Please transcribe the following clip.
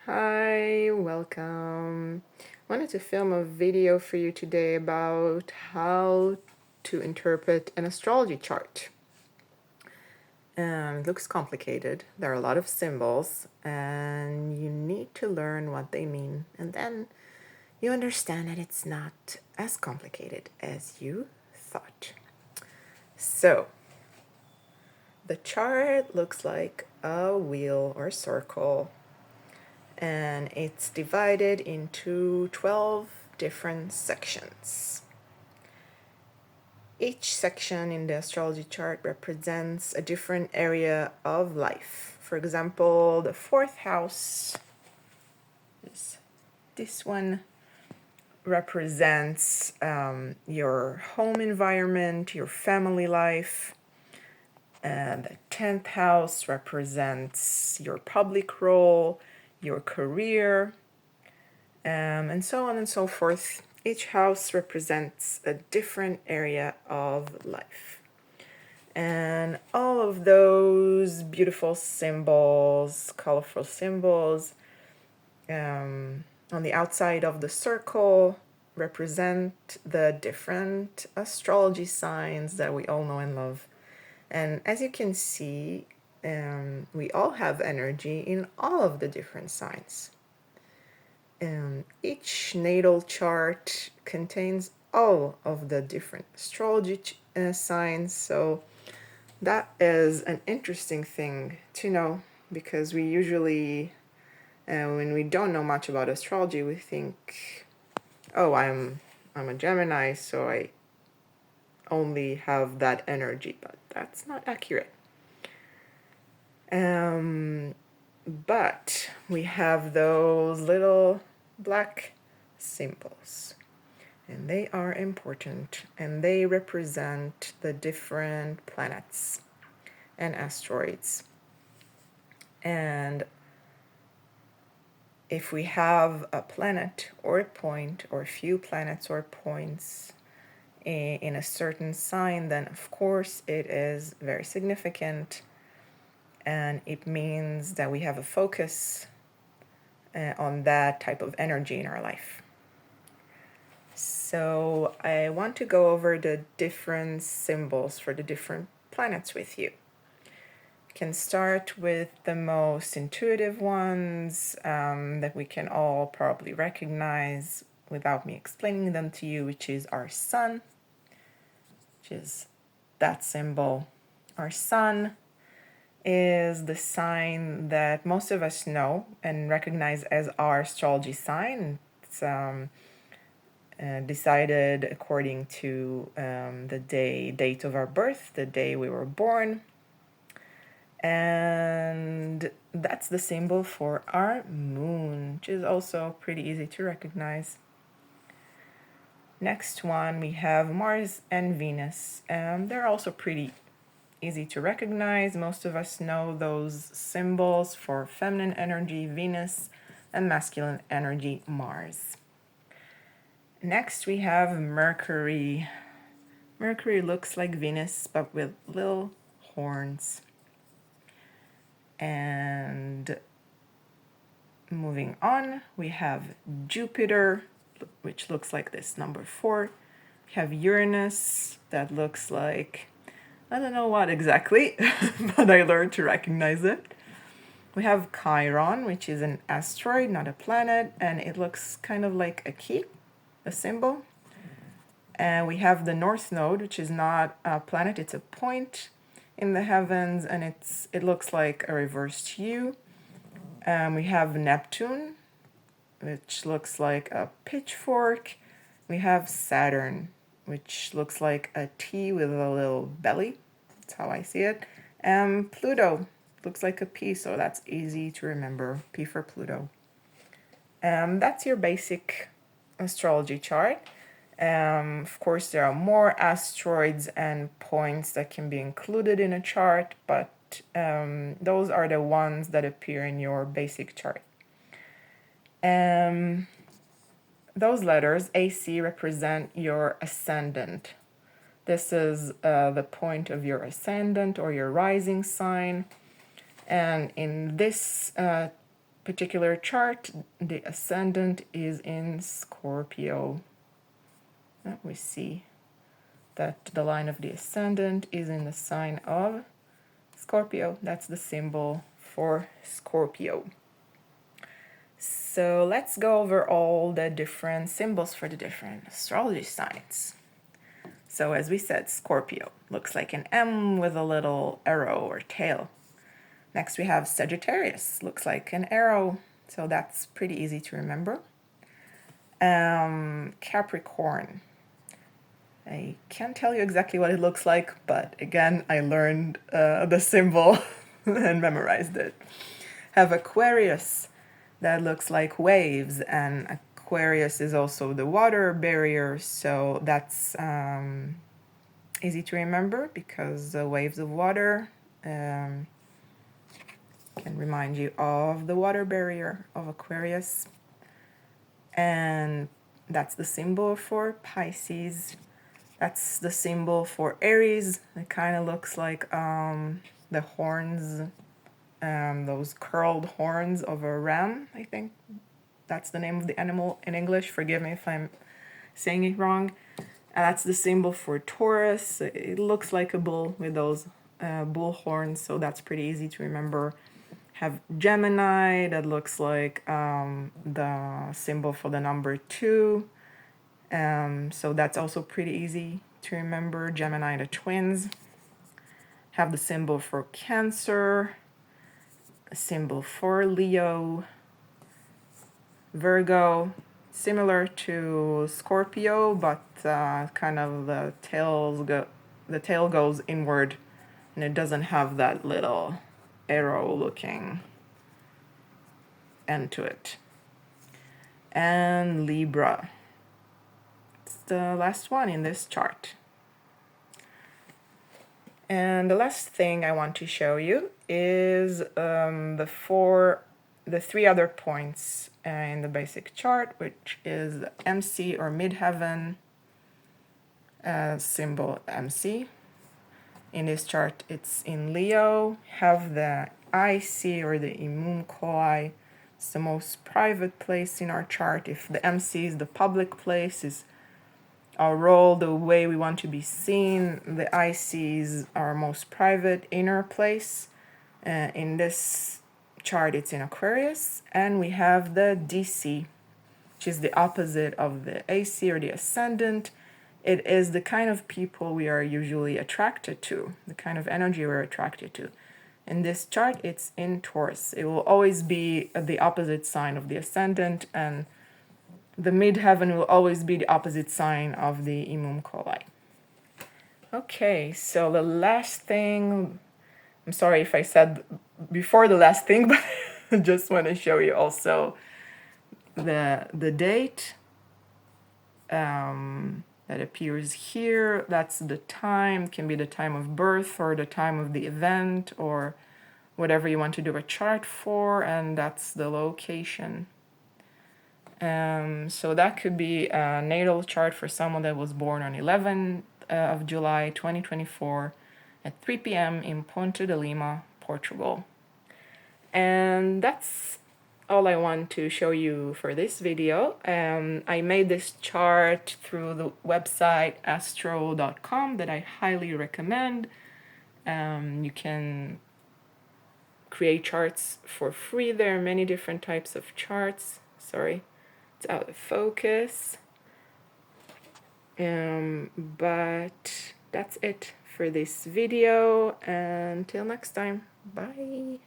Hi, welcome. Wanted to film a video for you today about how to interpret an astrology chart. It looks complicated. There are a lot of symbols, and you need to learn what they mean, and then you understand that it's not as complicated as you thought. So, the chart looks like a wheel or circle, and it's divided into 12 different sections. Each section in the astrology chart represents a different area of life. For example, the fourth house, this one, represents your home environment, your family life. And the 10th house represents your public role, your career, and so on and so forth. Each house represents a different area of life. And all of those beautiful symbols, colorful symbols, on the outside of the circle represent the different astrology signs that we all know and love. And as you can see, we all have energy in all of the different signs. Each natal chart contains all of the different astrology signs, so that is an interesting thing to know, because we usually, when we don't know much about astrology, we think, oh, I'm a Gemini, so I only have that energy, but that's not accurate. But we have those little black symbols, and they are important, and they represent the different planets and asteroids. And if we have a planet or a point or a few planets or points in a certain sign, then of course it is very significant, and it means that we have a focus on that type of energy in our life. So I want to go over the different symbols for the different planets with you. We can start with the most intuitive ones that we can all probably recognize without me explaining them to you, which is our sun, which is that symbol. Our sun is the sign that most of us know and recognize as our astrology sign. It's decided according to the date of our birth, the day we were born. And that's the symbol for our moon, which is also pretty easy to recognize. Next one, we have Mars and Venus. They're also pretty easy to recognize. Most of us know those symbols for feminine energy, Venus, and masculine energy, Mars. Next, we have Mercury. Mercury looks like Venus, but with little horns. And moving on, we have Jupiter, which looks like this, number 4. We have Uranus, that looks like, I don't know what exactly, but I learned to recognize it. We have Chiron, which is an asteroid, not a planet, and it looks kind of like a key, a symbol. And we have the North Node, which is not a planet, it's a point in the heavens, and it looks like a reversed U. We have Neptune, which looks like a pitchfork. We have Saturn, which looks like a T with a little belly. That's how I see it. Pluto looks like a P, so that's easy to remember. P for Pluto. That's your basic astrology chart. Of course, there are more asteroids and points that can be included in a chart, but those are the ones that appear in your basic chart. Those letters, AC, represent your ascendant. This is the point of your ascendant or your rising sign. And in this particular chart, the ascendant is in Scorpio. We see that the line of the ascendant is in the sign of Scorpio. That's the symbol for Scorpio. So let's go over all the different symbols for the different astrology signs. So as we said, Scorpio looks like an M with a little arrow or tail. Next we have Sagittarius, looks like an arrow, so that's pretty easy to remember. Capricorn, I can't tell you exactly what it looks like, but again, I learned the symbol and memorized it. Have Aquarius, that looks like waves, and Aquarius is also the water barrier, so that's easy to remember because waves of water can remind you of the water barrier of Aquarius. And that's the symbol for Pisces. That's the symbol for Aries. It kind of looks like the horns, those curled horns of a ram, I think. That's the name of the animal in English. Forgive me if I'm saying it wrong. That's the symbol for Taurus. It looks like a bull with those bull horns, so that's pretty easy to remember. Have Gemini, that looks like the symbol for the number 2. So that's also pretty easy to remember. Gemini, the twins. Have the symbol for Cancer, a symbol for Leo, Virgo, similar to Scorpio, but kind of the tail goes inward, and it doesn't have that little arrow-looking end to it. And Libra, it's the last one in this chart. And the last thing I want to show you is the 3 other points in the basic chart, which is the MC or midheaven, symbol MC. In this chart, it's in Leo. Have the IC or the Imum Coeli. It's the most private place in our chart. If the MC is the public place, is our role, the way we want to be seen. The IC is our most private inner place. In this chart, it's in Aquarius. And we have the DC, which is the opposite of the AC or the ascendant. It is the kind of people we are usually attracted to, the kind of energy we're attracted to. In this chart, it's in Taurus. It will always be the opposite sign of the ascendant, and the midheaven will always be the opposite sign of the Imum Coeli. Okay, so the last thing, I'm sorry if I said before the last thing, but I just want to show you also the date that appears here. That's the time, can be the time of birth or the time of the event or whatever you want to do a chart for, and that's the location. So that could be a natal chart for someone that was born on 11th of July 2024 at 3 p.m. in Ponte de Lima, Portugal. And that's all I want to show you for this video. I made this chart through the website astro.com that I highly recommend. You can create charts for free. There are many different types of charts. Sorry, it's out of focus. But that's it for this video. Until next time, bye.